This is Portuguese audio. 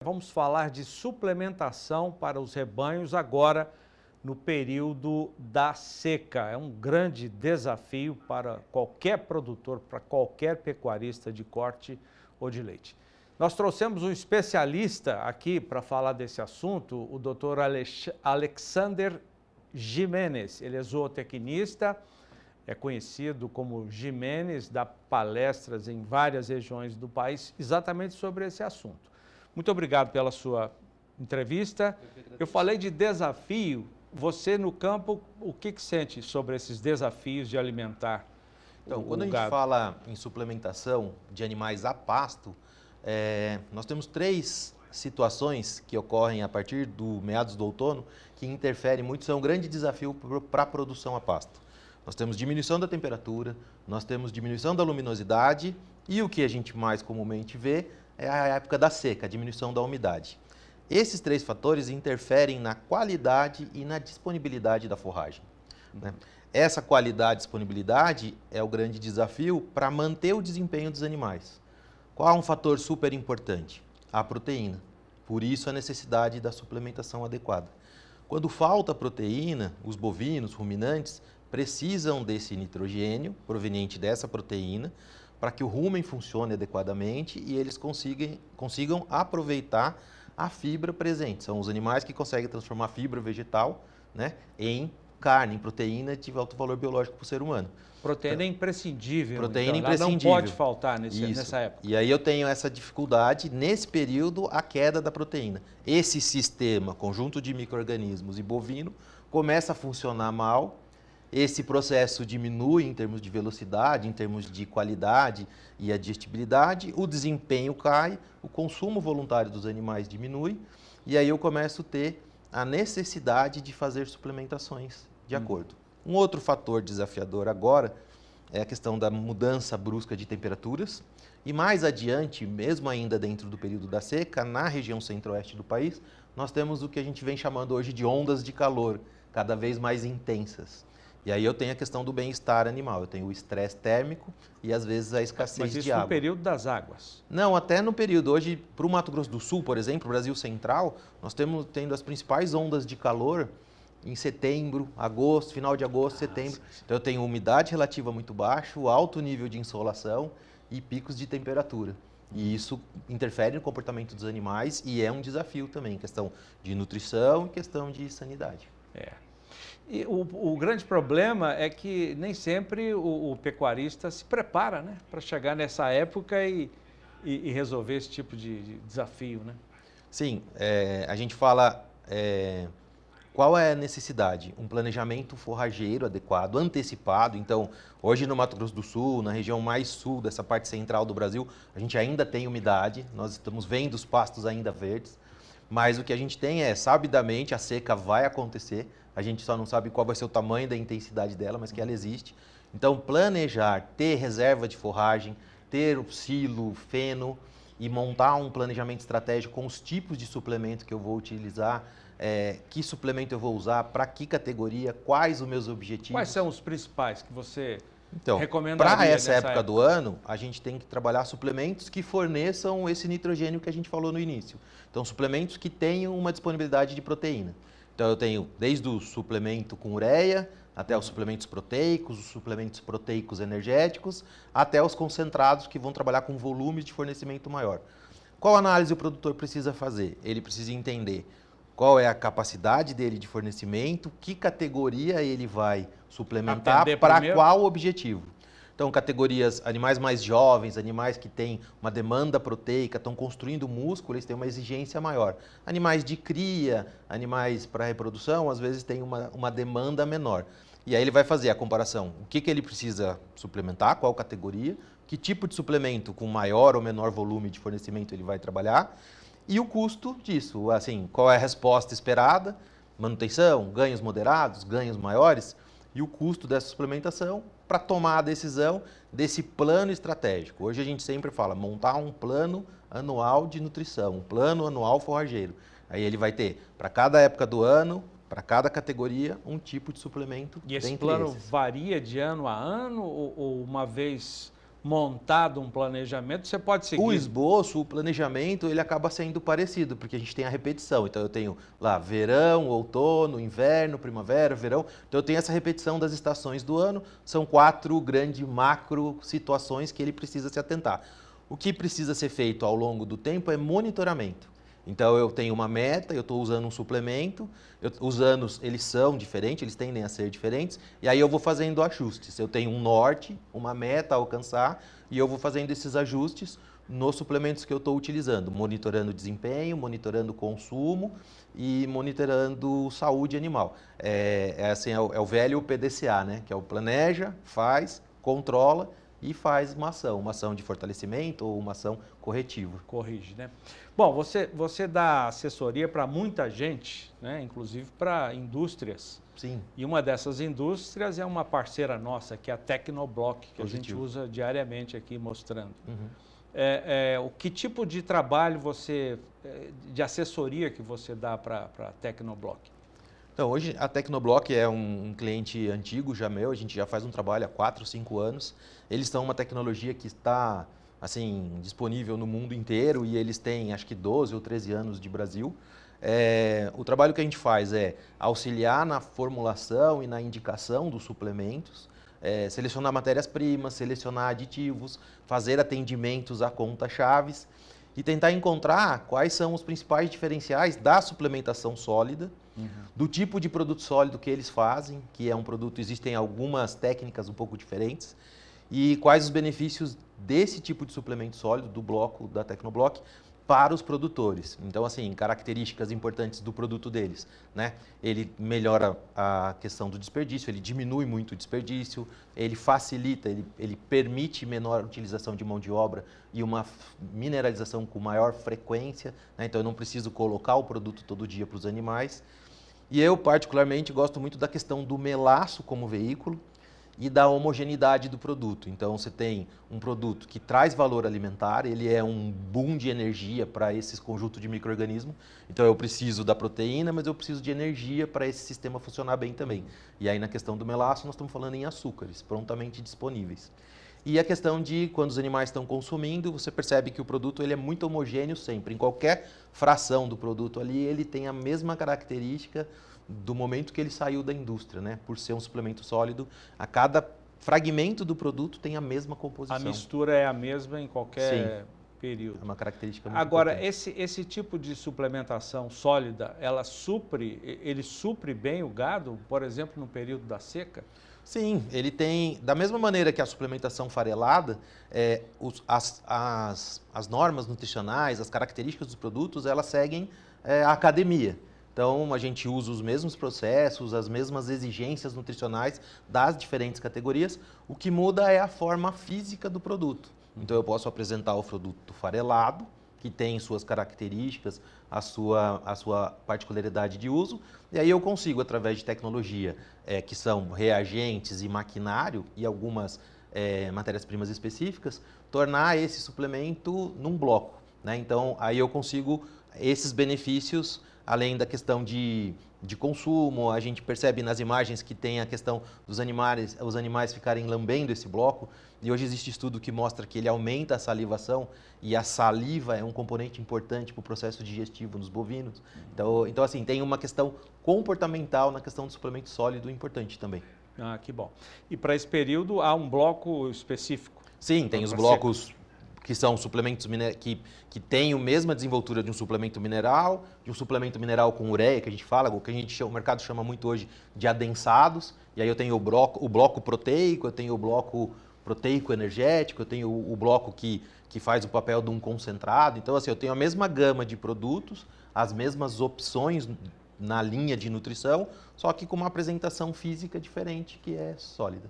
Vamos falar de suplementação para os rebanhos agora no período da seca. É um grande desafio para qualquer produtor, para qualquer pecuarista de corte ou de leite. Nós trouxemos um especialista aqui para falar desse assunto, o Dr. Alexander Jimenez. Ele é zootecnista, é conhecido como Jimenez, dá palestras em várias regiões do país exatamente sobre esse assunto. Muito obrigado pela sua entrevista. Eu falei de desafio. Você no campo, o que sente sobre esses desafios de alimentar Então, o quando a gente gado? fala em suplementação de animais a pasto, nós temos três situações que ocorrem a partir do meados do outono que interferem muito, são um grande desafio para a produção a pasto. Nós temos diminuição da temperatura, nós temos diminuição da luminosidade e o que a gente mais comumente vê é a época da seca, a diminuição da umidade. Esses três fatores interferem na qualidade e na disponibilidade da forragem, né? Essa qualidade e disponibilidade é o grande desafio para manter o desempenho dos animais. Qual é um fator super importante? A proteína. Por isso a necessidade da suplementação adequada. Quando falta proteína, os bovinos, ruminantes, precisam desse nitrogênio proveniente dessa proteína para que o rumen funcione adequadamente e eles consigam aproveitar a fibra presente. São os animais que conseguem transformar fibra vegetal, né, em carne, em proteína de alto valor biológico para o ser humano. Proteína é imprescindível. Proteína então, ela imprescindível. não pode faltar nessa época. E aí eu tenho essa dificuldade, nesse período, a queda da proteína. Esse sistema, conjunto de micro-organismos e bovino, começa a funcionar mal. Esse processo diminui em termos de velocidade, em termos de qualidade e a digestibilidade, o desempenho cai, o consumo voluntário dos animais diminui, e aí eu começo a ter a necessidade de fazer suplementações de acordo. Um outro fator desafiador agora é a questão da mudança brusca de temperaturas, e mais adiante, mesmo ainda dentro do período da seca, na região centro-oeste do país, nós temos o que a gente vem chamando hoje de ondas de calor, cada vez mais intensas. E aí eu tenho a questão do bem-estar animal, eu tenho o estresse térmico e às vezes a escassez de água. Mas isso no período das águas? Não, até no período. Hoje, para o Mato Grosso do Sul, por exemplo, Brasil Central, nós temos tendo as principais ondas de calor em setembro, agosto, final de agosto, setembro. Então eu tenho umidade relativa muito baixa, alto nível de insolação e picos de temperatura. E isso interfere no comportamento dos animais e é um desafio também, questão de nutrição e questão de sanidade. E o grande problema é que nem sempre o pecuarista se prepara, né, para chegar nessa época e resolver esse tipo de desafio, né? Sim, a gente fala qual é a necessidade? Um planejamento forrageiro adequado, antecipado. Então, hoje no Mato Grosso do Sul, na região mais sul dessa parte central do Brasil, a gente ainda tem umidade, nós estamos vendo os pastos ainda verdes, mas o que a gente tem é, sabidamente, a seca vai acontecer, a gente só não sabe qual vai ser o tamanho da intensidade dela, mas que ela existe. Então, planejar, ter reserva de forragem, ter o silo, feno e montar um planejamento estratégico com os tipos de suplemento que eu vou utilizar, que suplemento eu vou usar, para que categoria, quais os meus objetivos. Quais são os principais que você Então, recomendaria para essa nessa época do ano, a gente tem que trabalhar suplementos que forneçam esse nitrogênio que a gente falou no início. Então, suplementos que tenham uma disponibilidade de proteína. Então, eu tenho desde o suplemento com ureia, até os suplementos proteicos, os suplementos proteicos energéticos, até os concentrados que vão trabalhar com volumes de fornecimento maior. Qual análise o produtor precisa fazer? Ele precisa entender qual é a capacidade dele de fornecimento, que categoria ele vai suplementar, para qual objetivo. Então, categorias, animais mais jovens, animais que têm uma demanda proteica, estão construindo músculo, eles têm uma exigência maior. Animais de cria, animais para reprodução, às vezes têm uma demanda menor. E aí ele vai fazer a comparação, o que ele precisa suplementar, qual categoria, que tipo de suplemento com maior ou menor volume de fornecimento ele vai trabalhar, e o custo disso, assim, qual é a resposta esperada, manutenção, ganhos moderados, ganhos maiores, e o custo dessa suplementação para tomar a decisão desse plano estratégico. Hoje a gente sempre fala montar um plano anual de nutrição, um plano anual forrageiro. Aí ele vai ter, para cada época do ano, para cada categoria, um tipo de suplemento. E esse plano varia de ano a ano ou uma vez montado um planejamento, você pode seguir. O esboço, o planejamento, ele acaba sendo parecido, porque a gente tem a repetição. Então, eu tenho lá verão, outono, inverno, primavera, verão. Então, eu tenho essa repetição das estações do ano. São 4 grandes macro situações que ele precisa se atentar. O que precisa ser feito ao longo do tempo é monitoramento. Então, eu tenho uma meta, eu estou usando um suplemento, os anos eles são diferentes, eles tendem a ser diferentes, e aí eu vou fazendo ajustes. Eu tenho um norte, uma meta a alcançar, e eu vou fazendo esses ajustes nos suplementos que eu estou utilizando, monitorando desempenho, monitorando consumo e monitorando saúde animal. É o velho PDCA, né? Que é o planeja, faz, controla e faz uma ação de fortalecimento ou uma ação corretiva. Corrige, né? Bom, você dá assessoria para muita gente, né? Inclusive para indústrias. Sim. E uma dessas indústrias é uma parceira nossa, que é a Tecnoblock, que Positivo. a gente usa diariamente aqui mostrando. Uhum. Que tipo de trabalho de assessoria que você dá para a Tecnoblock? Então, hoje a Tecnoblock é um cliente antigo já meu, a gente já faz um trabalho há 4, 5 anos. Eles são uma tecnologia que está assim, disponível no mundo inteiro e eles têm acho que 12 ou 13 anos de Brasil. O trabalho que a gente faz é auxiliar na formulação e na indicação dos suplementos, selecionar matérias-primas, selecionar aditivos, fazer atendimentos a contas-chaves e tentar encontrar quais são os principais diferenciais da suplementação sólida, do tipo de produto sólido que eles fazem, que é um produto, existem algumas técnicas um pouco diferentes, e quais os benefícios desse tipo de suplemento sólido, do bloco da Tecnoblock, para os produtores. Então, assim, características importantes do produto deles, né? Ele melhora a questão do desperdício, ele diminui muito o desperdício, ele facilita, ele permite menor utilização de mão de obra e uma mineralização com maior frequência, né? Então, eu não preciso colocar o produto todo dia para os animais. E eu, particularmente, gosto muito da questão do melaço como veículo e da homogeneidade do produto. Então, você tem um produto que traz valor alimentar, ele é um boom de energia para esse conjunto de micro-organismos. Então, eu preciso da proteína, mas eu preciso de energia para esse sistema funcionar bem também. E aí, na questão do melaço, nós estamos falando em açúcares, prontamente disponíveis. E a questão de quando os animais estão consumindo, você percebe que o produto ele é muito homogêneo sempre. Em qualquer fração do produto ali, ele tem a mesma característica do momento que ele saiu da indústria, né? Por ser um suplemento sólido, a cada fragmento do produto tem a mesma composição. A mistura é a mesma em qualquer período. É uma característica muito Agora, importante. esse tipo de suplementação sólida, ele supre bem o gado, por exemplo, no período da seca? Sim, ele tem, da mesma maneira que a suplementação farelada, as normas nutricionais, as características dos produtos, elas seguem a academia. Então, a gente usa os mesmos processos, as mesmas exigências nutricionais das diferentes categorias. O que muda é a forma física do produto. Então, eu posso apresentar o produto farelado, que tem suas características, a sua particularidade de uso, e aí eu consigo, através de tecnologia, que são reagentes e maquinário e algumas matérias-primas específicas, tornar esse suplemento num bloco, né? Então, aí eu consigo esses benefícios, além da questão de consumo, a gente percebe nas imagens que tem a questão dos animais, os animais ficarem lambendo esse bloco, e hoje existe estudo que mostra que ele aumenta a salivação, e a saliva é um componente importante para o processo digestivo nos bovinos. Então, assim, tem uma questão comportamental na questão do suplemento sólido importante também. Ah, que bom. E para esse período há um bloco específico? Sim, tem os blocos que são suplementos que têm a mesma desenvoltura de um suplemento mineral com ureia, que a gente fala, o que o mercado chama muito hoje de adensados. E aí eu tenho o bloco proteico, eu tenho o bloco proteico energético, eu tenho o bloco que faz o papel de um concentrado. Então, assim, eu tenho a mesma gama de produtos, as mesmas opções na linha de nutrição, só que com uma apresentação física diferente, que é sólida.